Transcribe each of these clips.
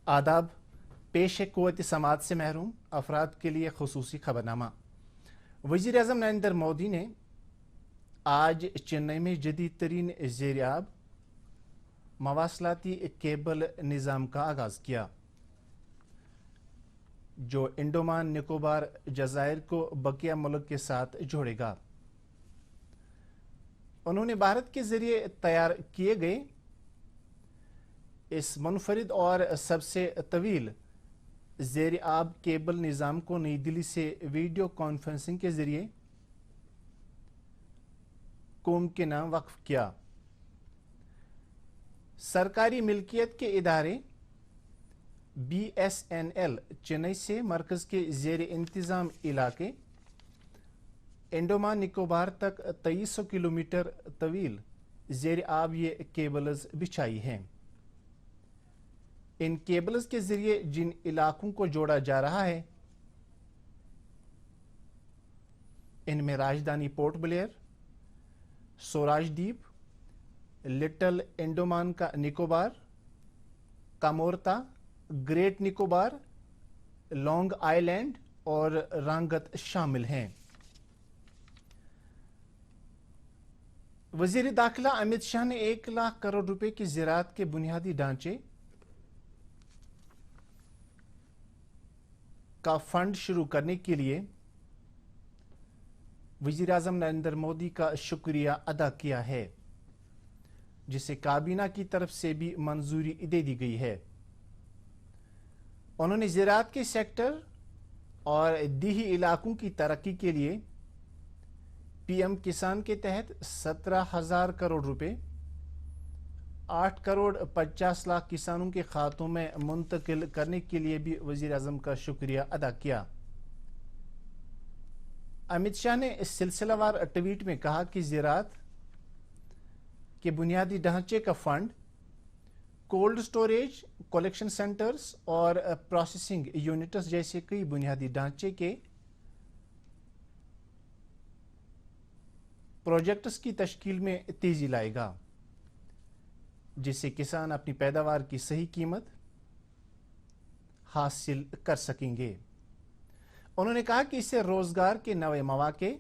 आदाब पेश है कुव्वत समात से महरूम अफराद के लिए खुसूसी खबरनामा। वज़ीर-ए-आज़म नरेंद्र मोदी ने आज चेन्नई में जदीद तरीन ज़ेर-ए-आब मवासलाती केबल निज़ाम का आगाज़ किया, जो अंडमान निकोबार जज़ायर को बकिया मुल्क के साथ जोड़ेगा। उन्होंने भारत के जरिए तैयार किए गए इस मुनफरिद और सबसे तवील ज़ेर-ए-आब केबल निज़ाम को नई दिल्ली से वीडियो कॉन्फ्रेंसिंग के जरिए कौम के नाम वक्फ किया। सरकारी मिल्कियत के इदारे BSNL चेन्नई से मरकज के ज़ेर इंतज़ाम इलाके अंडमान निकोबार तक 2300 किलोमीटर तवील ज़ेर-ए-आब ये केबल्स बिछाई हैं। इन केबल्स के जरिए जिन इलाकों को जोड़ा जा रहा है, इनमें राजधानी पोर्ट ब्लेयर, स्वराज द्वीप, लिटिल अंडमान का Nicobar, Kamorta, Great Nicobar, Long Island और रांगत शामिल हैं। वजीर दाखिला अमित शाह ने 1 लाख करोड़ रुपए की ज़राअत के बुनियादी ढांचे का फंड शुरू करने के लिए वज़ीर-ए-आज़म नरेंद्र मोदी का शुक्रिया अदा किया है, जिसे काबीना की तरफ से भी मंजूरी दे दी गई है। उन्होंने ज़राअत के सेक्टर और दीही इलाकों की तरक्की के लिए PM किसान के तहत 17,000 करोड़ रुपए 8 करोड़ 50 लाख किसानों के खातों में मुंतकिल करने के लिए भी वज़ीर-ए-आज़म का शुक्रिया अदा किया। अमित शाह ने इस सिलसिलावार ट्वीट में कहा कि ज़राअत के बुनियादी ढांचे का fund cold storage, collection centres और प्रोसेसिंग यूनिट्स जैसे कई बुनियादी ढांचे के प्रोजेक्ट्स की तश्कील में तेजी लाएगा, जिससे किसान अपनी पैदावार की सही कीमत हासिल कर सकेंगे। उन्होंने कहा कि इससे रोजगार के नए मौके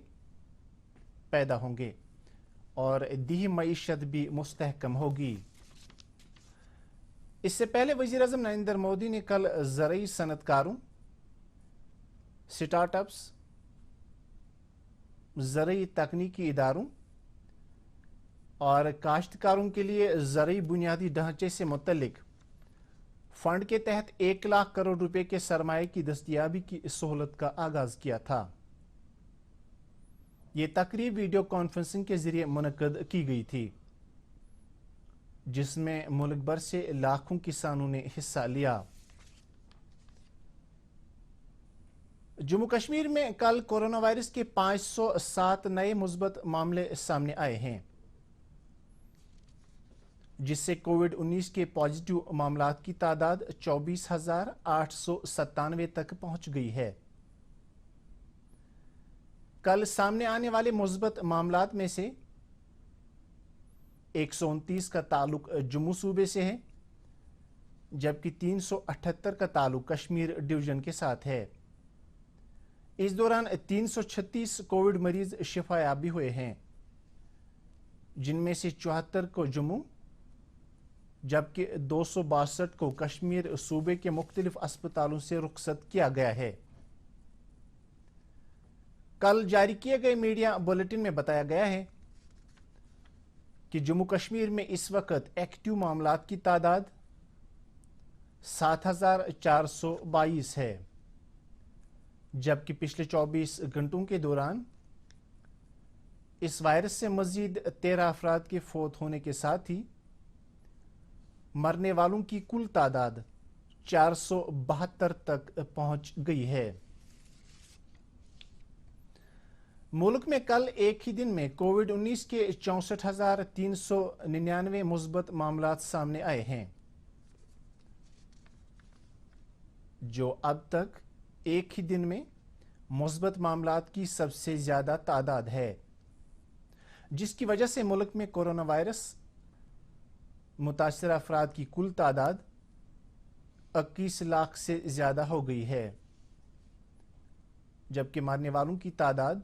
पैदा होंगे और दीही मईशत भी मुस्तहकम होगी। इससे पहले वज़ीर-ए-आज़म नरेंद्र मोदी ने कल ज़रई सनतकारों, स्टार्टअप्स, ज़रई तकनीकी इदारों और काश्तकारों के लिए ज़रई बुनियादी ढांचे से मुतल्लिक फंड के तहत 1 लाख करोड़ रुपए के सरमाए की दस्तयाबी की सहूलत का आगाज किया था। ये तकरीब वीडियो कॉन्फ्रेंसिंग के जरिए मुनक्कद की गई थी, जिसमें मुल्क भर से लाखों किसानों ने हिस्सा लिया। जम्मू कश्मीर में कल कोरोना वायरस के 507 नए मुस्बत मामले सामने आए हैं, जिससे कोविड-19 के पॉजिटिव मामलात की तादाद 24,897 तक पहुंच गई है। कल सामने आने वाले मुस्बत मामलात में से 129 का ताल्लुक जम्मू सूबे से है, जबकि 378 का ताल्लुक कश्मीर डिवीजन के साथ है। इस दौरान 336 कोविड मरीज शिफायाब भी हुए हैं, जिनमें से 74 को जम्मू जबकि 262 को कश्मीर सूबे के मुख्तलिफ अस्पतालों से रुखसत किया गया है। कल जारी किए गए मीडिया बुलेटिन में बताया गया है कि जम्मू कश्मीर में इस वक्त एक्टिव मामलात की तादाद 7,422 है, जबकि पिछले 24 घंटों के दौरान इस वायरस से मजीद 13 अफराद के फौत होने के साथ ही मरने वालों की कुल तादाद 472 तक पहुंच गई है। मुल्क में कल एक ही दिन में कोविड-19 के 64,399 मुस्बत मामलात सामने आए हैं, जो अब तक एक ही दिन में मुस्बत मामलात की सबसे ज्यादा तादाद है, जिसकी वजह से मुल्क में कोरोना वायरस मुतासर अफराद की कुल तादाद 21 لاکھ سے زیادہ ہو گئی ہے، جبکہ مرنے والوں کی تعداد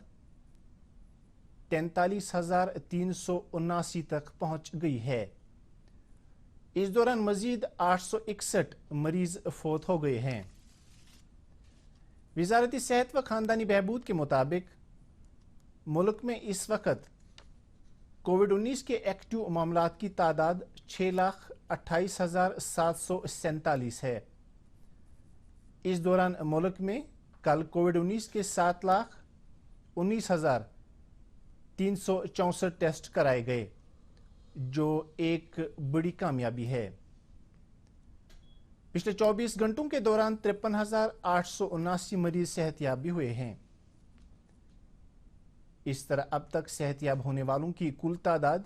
43,379 تک پہنچ گئی ہے۔ اس دوران مزید 861 مریض فوت ہو گئے ہیں۔ وزارت صحت و خاندانی بہبود کے مطابق ملک میں اس وقت کووڈ-19 کے ایکٹیو معاملات کی تعداد 6,28,747 ہے۔ اس دوران ملک میں کل کووڈ-19 کے 7,19,364 ٹیسٹ کرائے گئے، جو ایک بڑی کامیابی ہے۔ پچھلے 24 گھنٹوں کے دوران 53,879 مریض صحت یاب بھی ہوئے ہیں۔ اس طرح اب تک صحت یاب ہونے والوں کی کل تعداد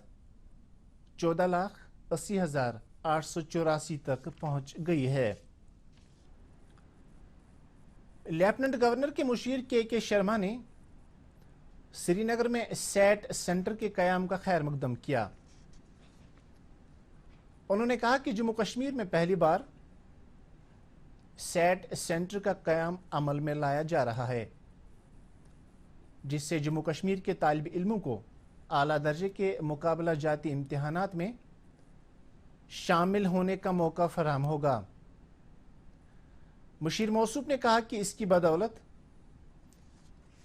14,80,884 تک پہنچ گئی ہے۔ لیفٹیننٹ گورنر کے مشیر کے شرما نے سری نگر میں سیٹ سینٹر کے قیام کا خیر مقدم کیا۔ انہوں نے کہا کہ جموں کشمیر میں پہلی بار سیٹ سینٹر کا قیام عمل میں لایا جا رہا ہے، جس سے جموں کشمیر کے طالب علموں کو اعلیٰ درجے کے مقابلہ جاتی امتحانات میں شامل ہونے کا موقع فراہم ہوگا۔ مشیر موصوف نے کہا کہ اس کی بدولت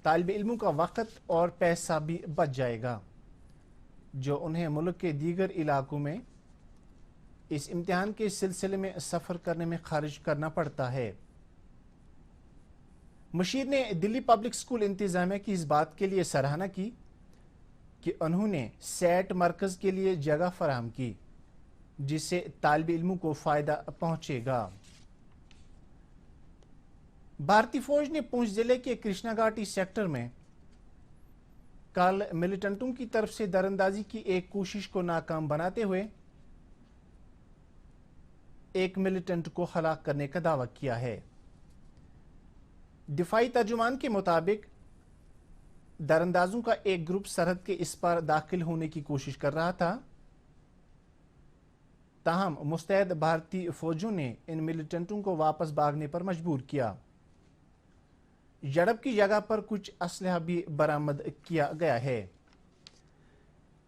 طالب علموں کا وقت اور پیسہ بھی بچ جائے گا، جو انہیں ملک کے دیگر علاقوں میں اس امتحان کے سلسلے میں سفر کرنے میں خرچ کرنا پڑتا ہے۔ مشیر نے دلی پبلک اسکول انتظامیہ کی اس بات کے لیے سراہنا کی کہ انہوں نے سیٹ مرکز کے لیے جگہ فراہم کی، جس سے طالب علموں کو فائدہ پہنچے گا۔ بھارتی فوج نے پونچھ ضلع کے کرشنا گھاٹی سیکٹر میں کل ملیٹنٹوں کی طرف سے دراندازی کی ایک کوشش کو ناکام بناتے ہوئے ایک ملیٹنٹ کو ہلاک کرنے کا دعویٰ کیا ہے۔ دفاعی ترجمان کے مطابق دراندازوں کا ایک گروپ سرحد کے اس پار داخل ہونے کی کوشش کر رہا تھا، تاہم مستعد بھارتی فوجوں نے ان ملیٹنٹوں کو واپس بھاگنے پر مجبور کیا۔ جھڑپ کی جگہ پر کچھ اسلحہ بھی برآمد کیا گیا ہے۔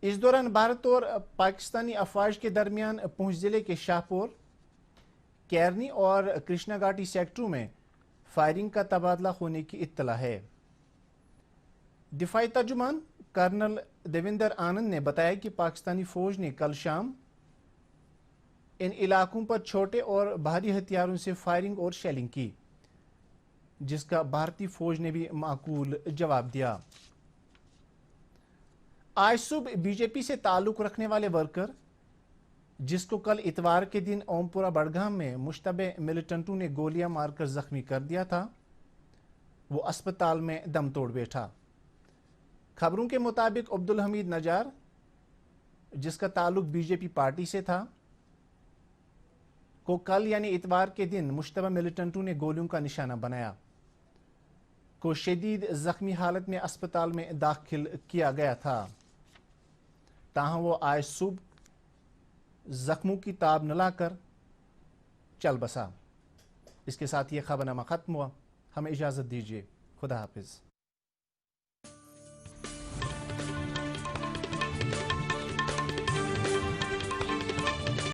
اس دوران بھارت اور پاکستانی افواج کے درمیان پونچھ ضلع کے شاہپور، کیرنی اور کرشنا گھاٹی سیکٹروں میں فائرنگ کا تبادلہ ہونے کی اطلاع ہے۔ دفاعی ترجمان کرنل دیویندر آنند نے بتایا کہ پاکستانی فوج نے کل شام ان علاقوں پر چھوٹے اور بھاری ہتھیاروں سے فائرنگ اور شیلنگ کی، جس کا بھارتی فوج نے بھی معقول جواب دیا۔ آج صبح بی جے پی سے تعلق رکھنے والے ورکر، جس کو کل اتوار کے دن اوم پورہ بڑگام میں مشتبہ ملیٹنٹوں نے گولیاں مار کر زخمی کر دیا تھا، وہ اسپتال میں دم توڑ بیٹھا۔ خبروں کے مطابق عبدالحمید نجار، جس کا تعلق بی جے پی پارٹی سے تھا، کو کل یعنی اتوار کے دن مشتبہ ملیٹنٹوں نے گولیوں کا نشانہ بنایا، کو شدید زخمی حالت میں اسپتال میں داخل کیا گیا تھا، تاہم وہ آج صبح زخموں کی تاب نہ لا کر چل بسا۔ اس کے ساتھ یہ خبرنامہ ختم ہوا۔ ہمیں اجازت دیجیے۔ خدا حافظ۔